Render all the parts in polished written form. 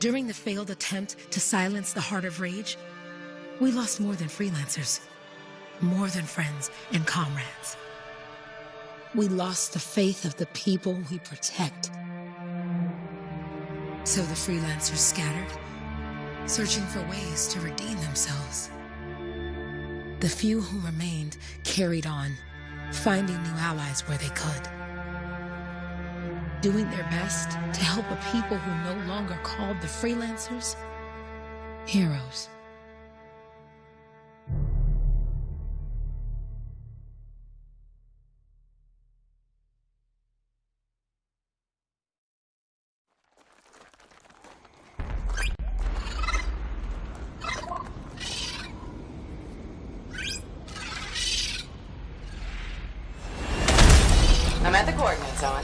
During the failed attempt to silence the Heart of Rage, we lost more than freelancers, more than friends and comrades. We lost the faith of the people we protect. So the freelancers scattered, searching for ways to redeem themselves. The few who remained carried on, finding new allies where they could. Doing their best to help a people who no longer called the freelancers heroes. I'm at the coordinates, Owen.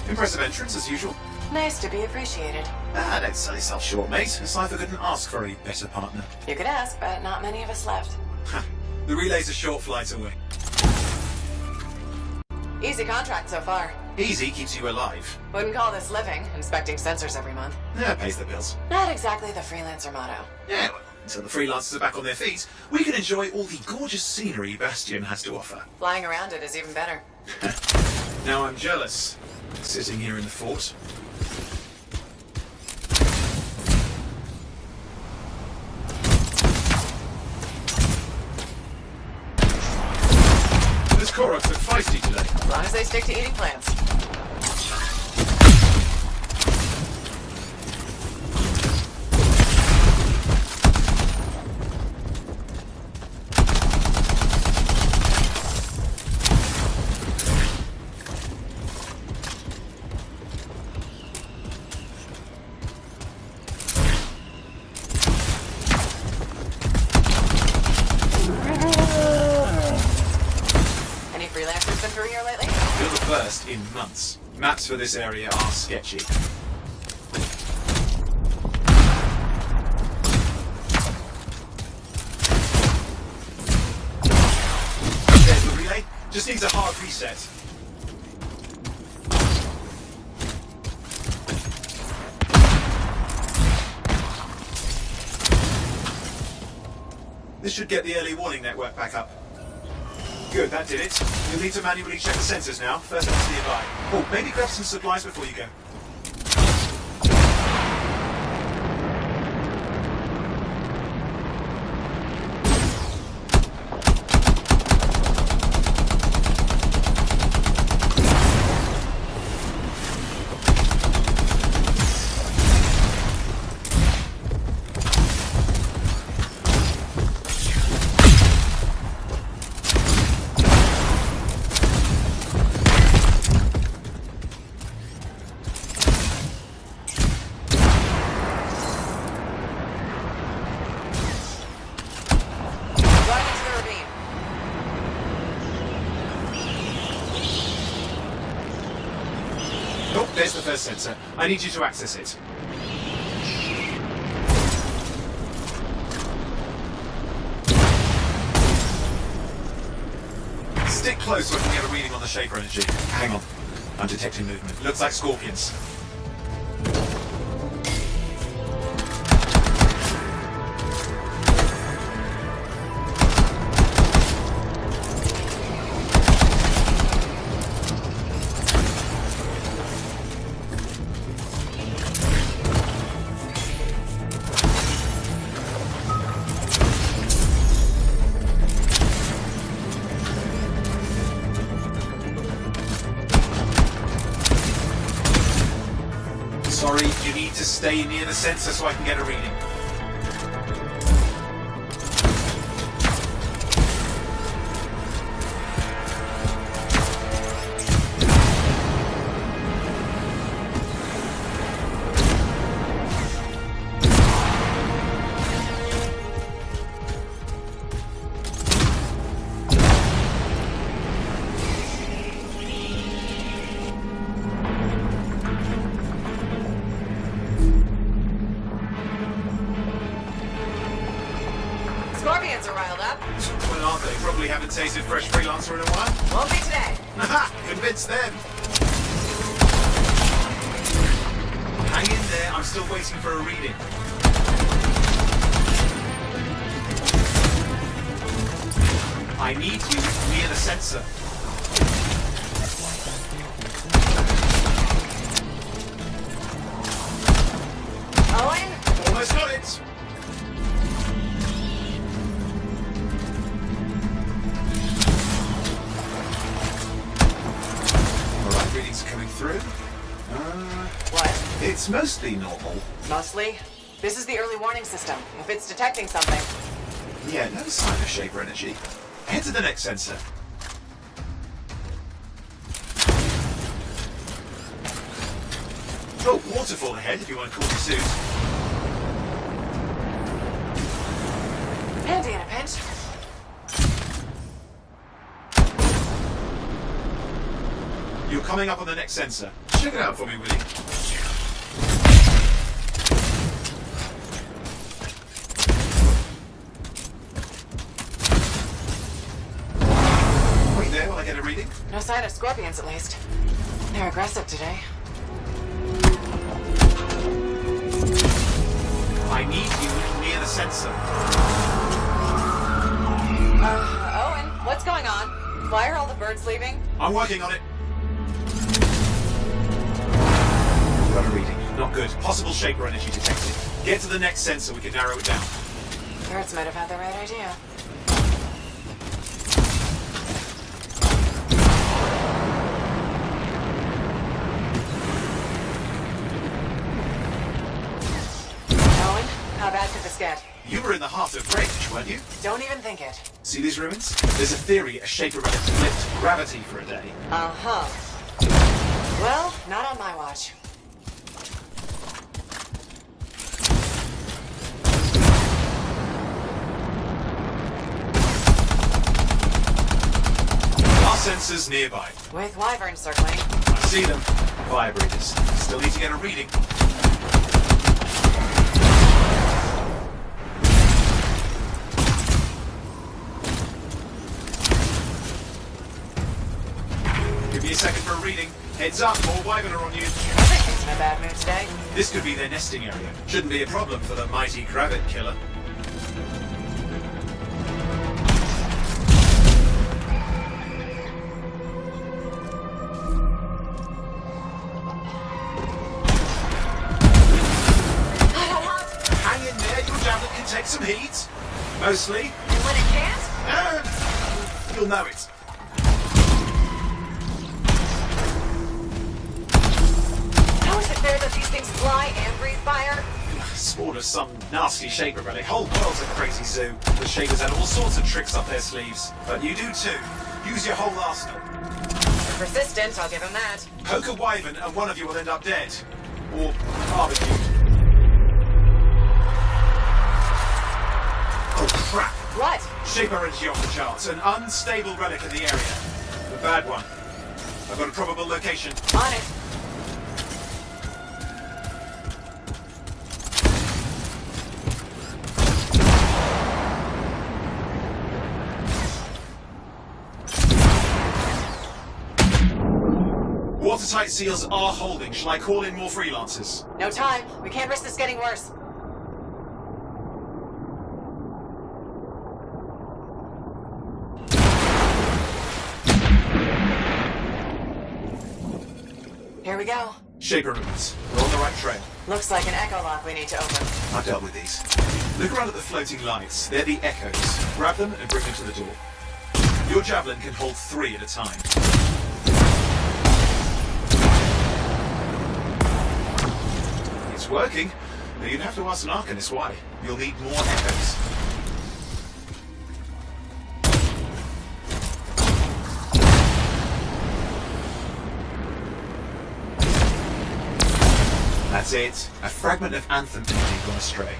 Impressive entrance, as usual. Nice to be appreciated. Don't sell yourself short, mate. Cypher couldn't ask for a better partner. You could ask, but not many of us left. The relay's a short flight away. Easy contract so far. Easy keeps you alive. Wouldn't call this living, inspecting sensors every month. Yeah, pays the bills. Not exactly the freelancer motto. Yeah, well, until the freelancers are back on their feet, we can enjoy all the gorgeous scenery Bastion has to offer. Flying around it is even better. Now I'm jealous, sitting here in the fort. This Koroks look feisty today. As long as they stick to eating plants. Freelancers been through here lately? You're the first in months. Maps for this area are sketchy. There's the relay. Just needs a hard reset. This should get the early warning network back up. Good, that did it. You'll need to manually check the sensors now. First one's nearby. Oh, maybe grab some supplies before you go. Oh, there's the first sensor. I need you to access it. Stick close so I can get a reading on the Shaper energy. Hang on. I'm detecting movement. Looks like scorpions. Sorry, you need to stay near the sensor so I can get a reading. Scorpions are riled up. Well, aren't they? Probably haven't tasted fresh freelancer in a while. Won't be today. Aha! Convince them! Hang in there, I'm still waiting for a reading. I need you near the sensor. Owen? Almost got it. Alright, readings are coming through. What? It's mostly normal. Mostly? This is the early warning system. If it's detecting something. Yeah, no sign of Shaper energy. Head to the next sensor. Oh, waterfall ahead if you want to call your suit. Handy in a pinch. You're coming up on the next sensor. Check it out for me, will you? Wait there while I get a reading. No sign of scorpions, at least. They're aggressive today. I need you near the sensor. Owen, what's going on? Why are all the birds leaving? I'm working on it. Got a reading. Not good. Possible Shaper energy detected. Get to the next sensor, we can narrow it down. Birds might have had the right idea. Owen, how bad could this get? You were in the heart of range, weren't you? Don't even think it. See these ruins? There's a theory a Shaper relic flipped gravity for a day. Uh-huh. Well, not on my watch. Our sensors nearby. With wyverns circling. I see them. Vibrators. Still need to get a reading. Give me a second for a reading. Heads up, more wyvern are on you. Everything's in a bad mood today. This could be their nesting area. Shouldn't be a problem for the mighty Kravit killer. Hang in there, your javelin can take some heat. Mostly. And when it can't? You'll know it. How is it fair that these things fly and breathe fire? Spawn of some nasty Shaper relic. Whole world's a crazy zoo. The Shapers had all sorts of tricks up their sleeves. But you do too. Use your whole arsenal. They're persistent, I'll give them that. Poke a wyvern and one of you will end up dead. Or barbecued. Oh crap! What? Shaper energy off the charts. An unstable relic in the area. A bad one. I've got a probable location. On it. Watertight seals are holding. Shall I call in more freelancers? No time. We can't risk this getting worse. Here we go. Shaper ruins. We're on the right trail. Looks like an echo lock we need to open. I've dealt with these. Look around at the floating lights. They're the echoes. Grab them and bring them to the door. Your javelin can hold 3 at a time. It's working. But you'd have to ask an Arcanist why. You'll need more echoes. That's it. A fragment of Anthem has gone astray.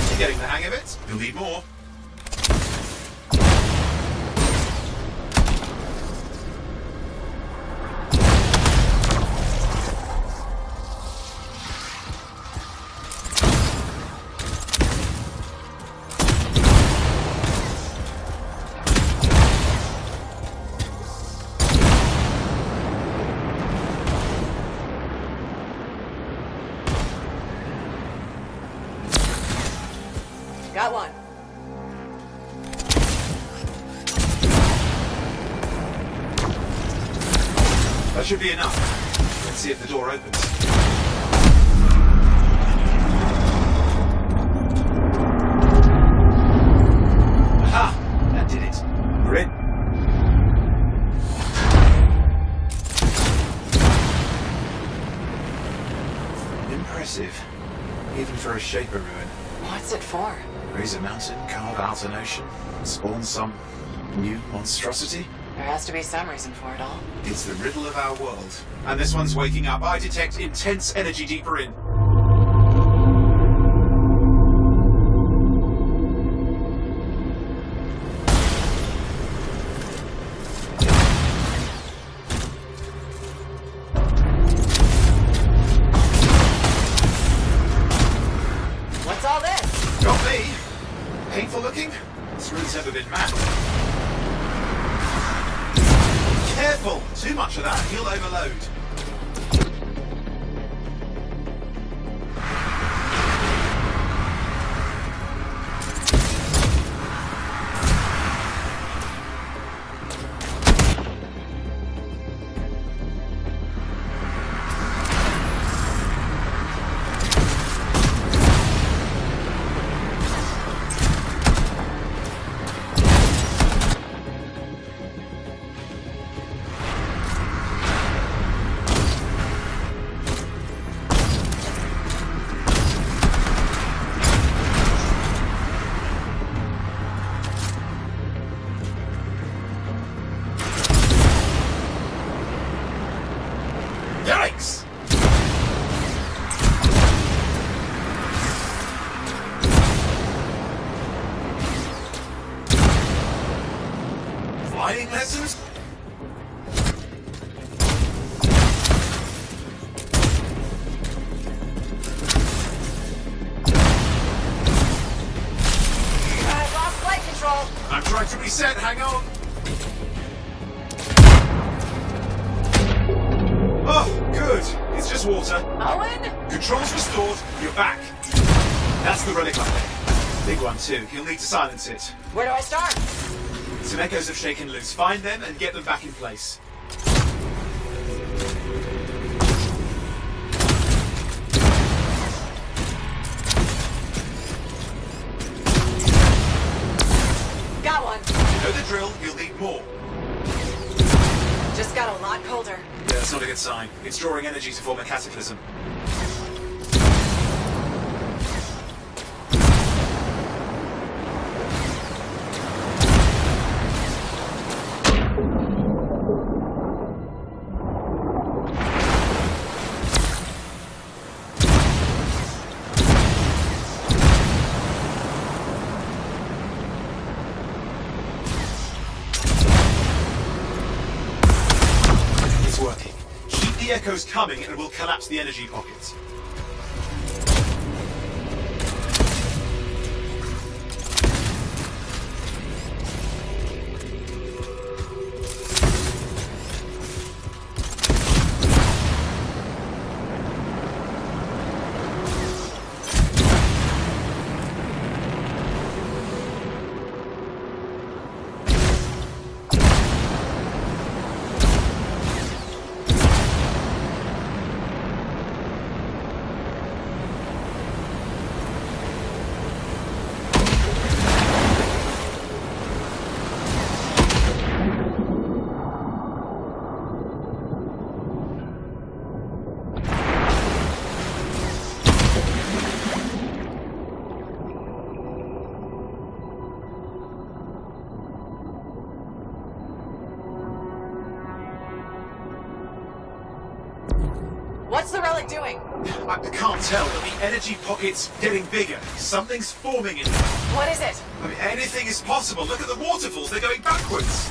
You're getting the hang of it? You'll need more. Got one. That should be enough. Let's see if the door opens. Aha! That did it. We're in. Impressive. Even for a Shaper ruin. What's it for? Raise a mountain, carve out an ocean, spawn some new monstrosity. There has to be some reason for it all. It's the riddle of our world. And this one's waking up. I detect intense energy deeper in. What's all this? Got me. Painful looking? This room's never been mapped. Careful! Too much of that, he'll overload. Yikes! Flying lessons? I lost flight control. I'm trying to reset, hang on. Oh, good. It's just water. Owen? Controls restored, you're back. That's the relic up there. Big one too. You'll need to silence it. Where do I start? Some echoes have shaken loose. Find them and get them back in place. Got one. You know the drill, you'll need more. Just got a lot colder. Yeah, that's not a good sign. It's drawing energy to form a cataclysm. It's working. Keep the echoes coming and we'll collapse the energy pockets. What's the relic doing? I can't tell, but the energy pocket's getting bigger. Something's forming in there. What is it? I mean, anything is possible. Look at the waterfalls, they're going backwards.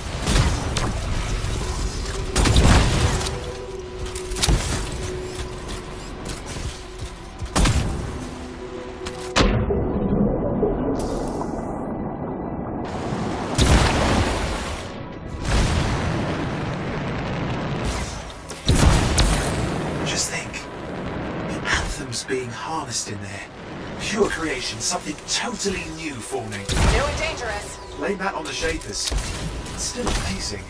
Just think, the Anthem's being harnessed in there. Pure creation, something totally new forming. New and dangerous. Blame that on the Shapers. Still amazing.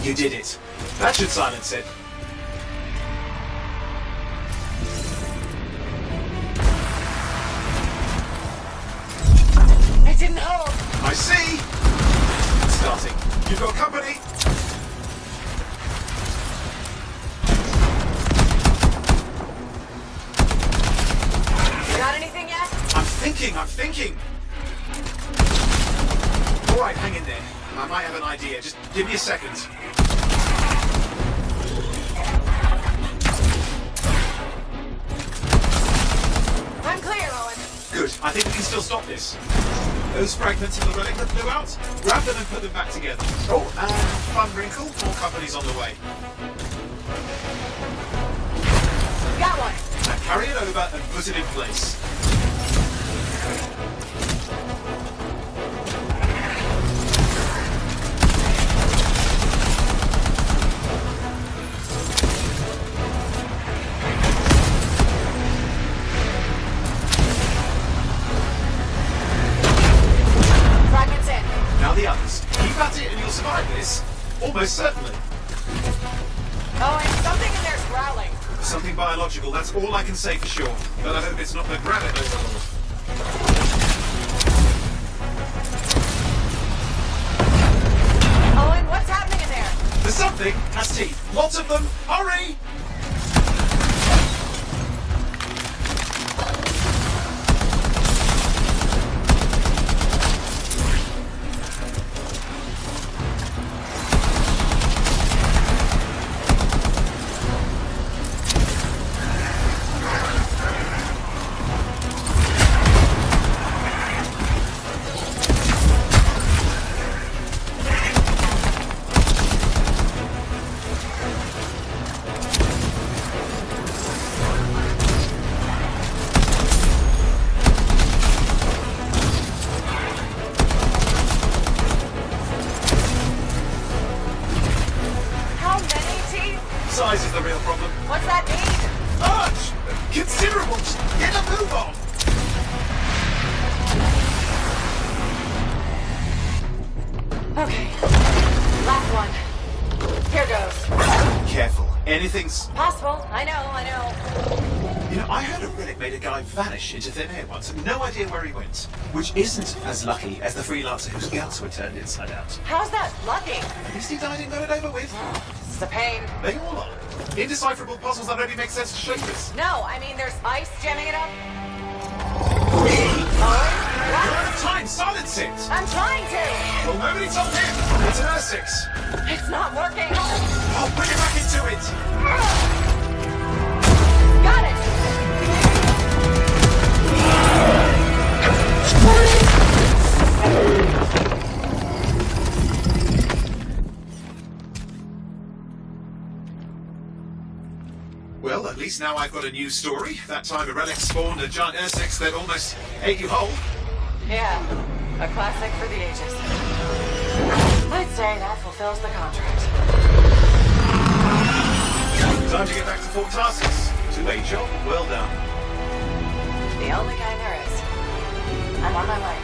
You did it. That should silence it. It didn't hold. I see. Starting. You've got company. You got anything yet? I'm thinking. All right, hang in there. I might have an idea. Just give me a second. I'm clear, Owen. Good. I think we can still stop this. Those fragments of the relic that flew out, grab them and put them back together. Oh, and fun wrinkle, more companies on the way. Got one. Now carry it over and put it in place. The others. Keep at it and you'll survive this. Almost certainly. Oh, and something in there's growling. Something biological, that's all I can say for sure. But I hope it's not the granite overlord. Owen, what's happening in there? There's something has teeth. Lots of them. Hurry! Size is the real problem. What's that mean? Large! Considerable! Get a move on! Okay. Last one. Here goes. Careful. Anything's Possible. I know. You know, I heard a relic made a guy vanish into thin air once. No idea where he went. Which isn't as lucky as the freelancer whose guts were turned inside out. How's that lucky? At least he died and got it over with. This is a pain. They all are. Indecipherable puzzles that only make sense to Shapers. No, I mean there's ice jamming it up. You're What? out of time! Silence it! I'm trying to. Well, nobody told him! It's an R6! It's not working. I'll bring it back into it! Got it. Well, at least now I've got a new story. That time a relic spawned a giant R6 that almost ate you whole. Yeah, a classic for the ages. I'd say that fulfills the contract. Time to get back to Fort Tarsus. Two-way job, well done. The only kind there is. I'm on my way.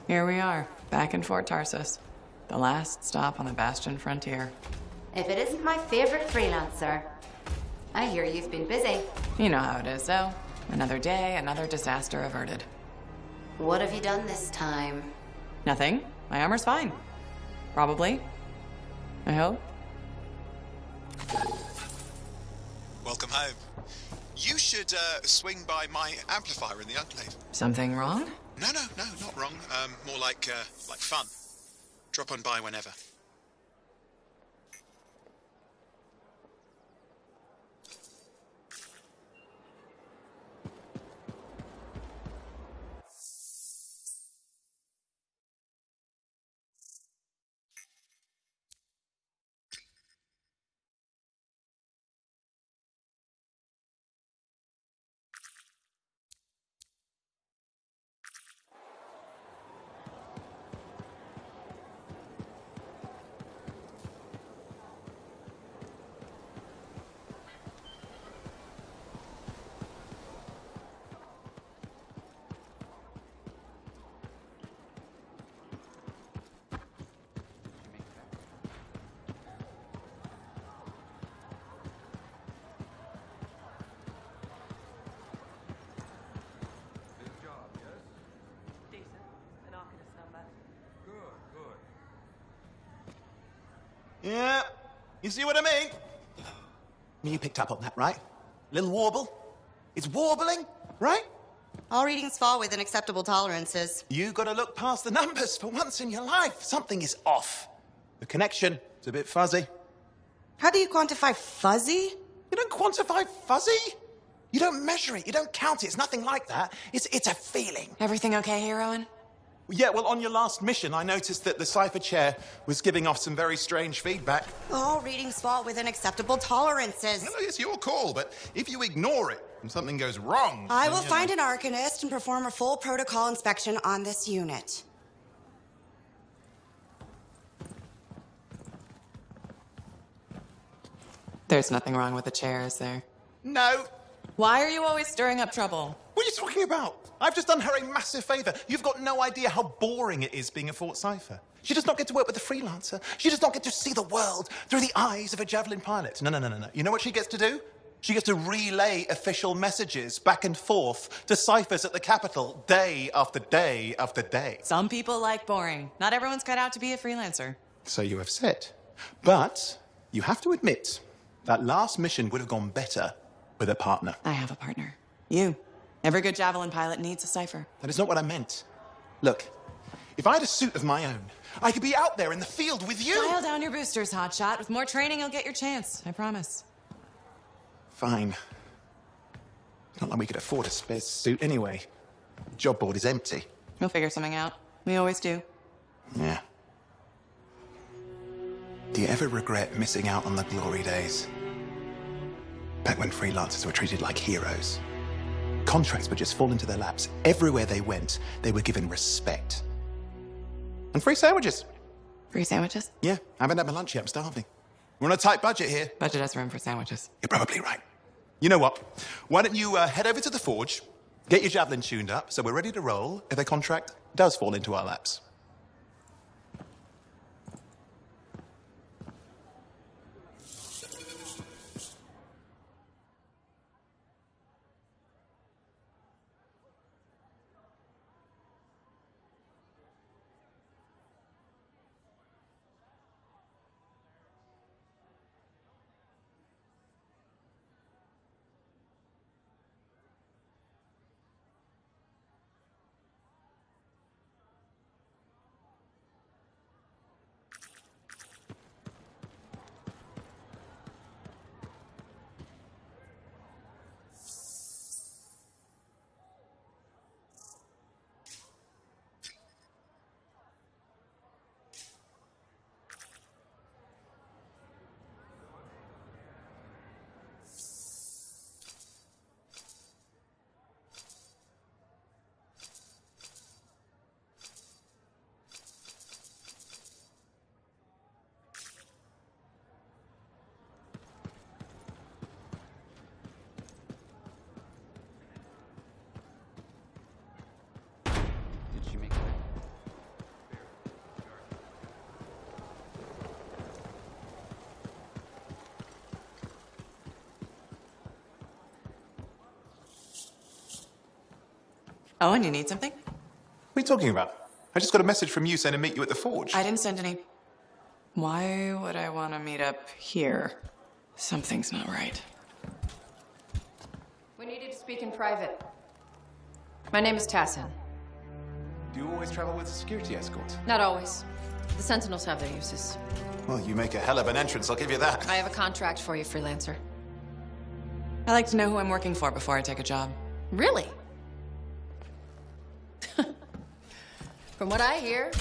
Here we are, back in Fort Tarsus. The last stop on the Bastion frontier. If it isn't my favorite freelancer. I hear you've been busy. You know how it is, though. Another day, another disaster averted. What have you done this time? Nothing. My armor's fine. Probably. I hope. Welcome home. You should swing by my amplifier in the Enclave. Something wrong? No, not wrong. More like fun. Drop on by whenever. Yeah, you see what I mean? You picked up on that, right? Little warble? It's warbling, right? All readings fall within acceptable tolerances. You gotta look past the numbers for once in your life. Something is off. The connection is a bit fuzzy. How do you quantify fuzzy? You don't quantify fuzzy? You don't measure it, you don't count it, it's nothing like that. It's a feeling. Everything okay here, Owen? Yeah, well, on your last mission, I noticed that the cipher chair was giving off some very strange feedback. All readings fall within acceptable tolerances. Well, it's your call, but if you ignore it and something goes wrong... I then, will you find know. an arcanist and perform a full protocol inspection on this unit. There's nothing wrong with the chair, is there? No. Why are you always stirring up trouble? What are you talking about? I've just done her a massive favor. You've got no idea how boring it is being a Fort Cipher. She does not get to work with a freelancer. She does not get to see the world through the eyes of a Javelin pilot. No. You know what she gets to do? She gets to relay official messages back and forth to ciphers at the Capitol day after day after day. Some people like boring. Not everyone's cut out to be a freelancer. So you have said. But you have to admit, that last mission would have gone better with a partner. I have a partner. You. Every good Javelin pilot needs a cipher. That is not what I meant. Look, if I had a suit of my own, I could be out there in the field with you. Dial down your boosters, hotshot. With more training, you'll get your chance. I promise. Fine. It's not like we could afford a spare suit anyway. The job board is empty. We'll figure something out. We always do. Yeah. Do you ever regret missing out on the glory days? Back when freelancers were treated like heroes. Contracts would just fall into their laps. Everywhere they went, they were given respect. And free sandwiches. Free sandwiches? Yeah, I haven't had my lunch yet. I'm starving. We're on a tight budget here. Budget has room for sandwiches. You're probably right. You know what? Why don't you head over to the forge, get your Javelin tuned up, so we're ready to roll if a contract does fall into our laps. Oh, and you need something? What are you talking about? I just got a message from you saying to meet you at the forge. I didn't send any. Why would I want to meet up here? Something's not right. We needed to speak in private. My name is Tassin. Do you always travel with a security escort? Not always. The Sentinels have their uses. Well, you make a hell of an entrance, I'll give you that. I have a contract for you, freelancer. I like to know who I'm working for before I take a job. Really? From what I hear,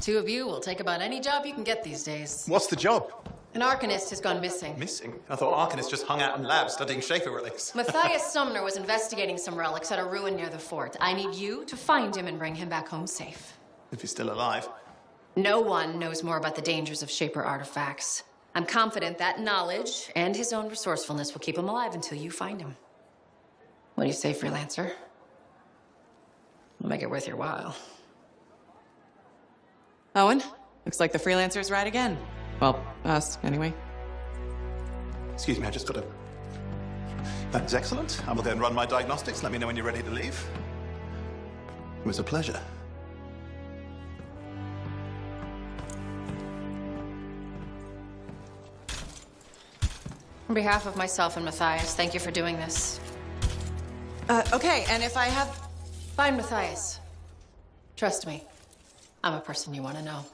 two of you will take about any job you can get these days. What's the job? An Arcanist has gone missing. Missing? I thought Arcanists just hung out in labs studying Schaefer relics. Matthias Sumner was investigating some relics at a ruin near the fort. I need you to find him and bring him back home safe. If he's still alive. No one knows more about the dangers of Shaper artifacts. I'm confident that knowledge and his own resourcefulness will keep him alive until you find him. What do you say, freelancer? I'll make it worth your while. Owen, looks like the freelancer's right again. Well, us, anyway. Excuse me, I just got to... That is excellent. I will go and run my diagnostics. Let me know when you're ready to leave. It was a pleasure. On behalf of myself and Matthias, thank you for doing this. Okay, and if I have... Find Matthias. Trust me, I'm a person you want to know.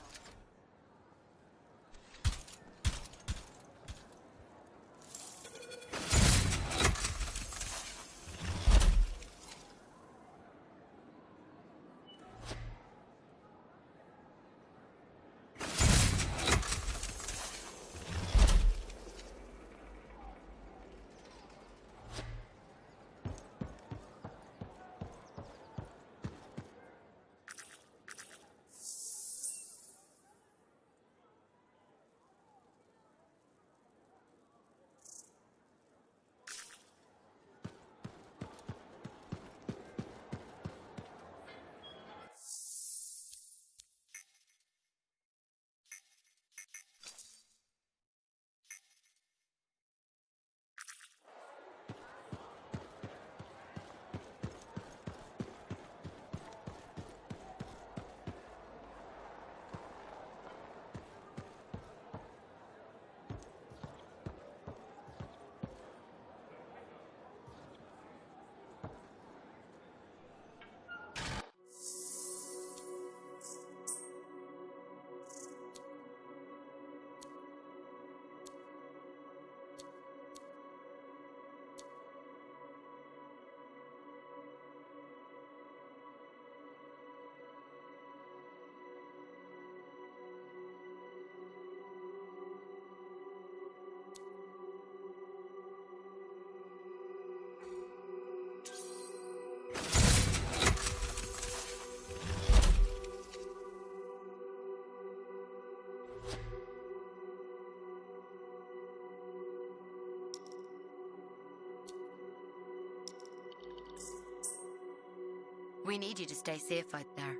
We need you to stay safe out there.